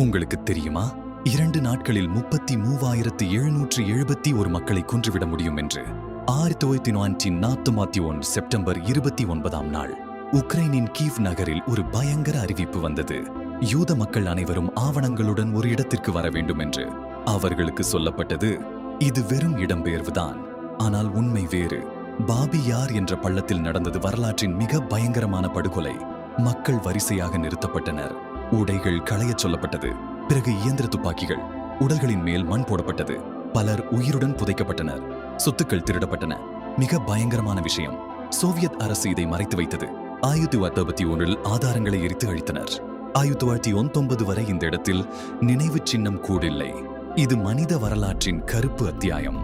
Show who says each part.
Speaker 1: உங்களுக்கு தெரியுமா 2 நாட்களில் 33,771 மக்களை கொன்றுவிட முடியும் என்று 1941 செப்டம்பர் 29ஆம் நாள் உக்ரைனின் கீவ் நகரில் ஒரு பயங்கர அறிவிப்பு வந்தது. யூத மக்கள் அனைவரும் ஆவணங்களுடன் ஒரு இடத்திற்கு வர வேண்டும் என்று அவர்களுக்கு சொல்லப்பட்டது. இது வெறும் இடம்பெயர்வுதான், ஆனால் உண்மை வேறு. பாபி யார் என்ற பள்ளத்தில் நடந்தது வரலாற்றின் மிக பயங்கரமான படுகொலை. மக்கள் வரிசையாக நிறுத்தப்பட்டனர். உடைகள் களையச் சொல்லப்பட்டது. பிறகு இயந்திர துப்பாக்கிகள். உடல்களின் மேல் மண் போடப்பட்டது. பலர் உயிருடன் புதைக்கப்பட்டனர். சொத்துக்கள் திருடப்பட்டன. மிக பயங்கரமான விஷயம், சோவியத் அரசு இதை மறைத்து வைத்தது. 1961 ஆதாரங்களை எரித்து அழித்தனர். 1919 வரை இந்த இடத்தில் நினைவு சின்னம் கூட இல்லை. இது மனித வரலாற்றின் கருப்பு அத்தியாயம்.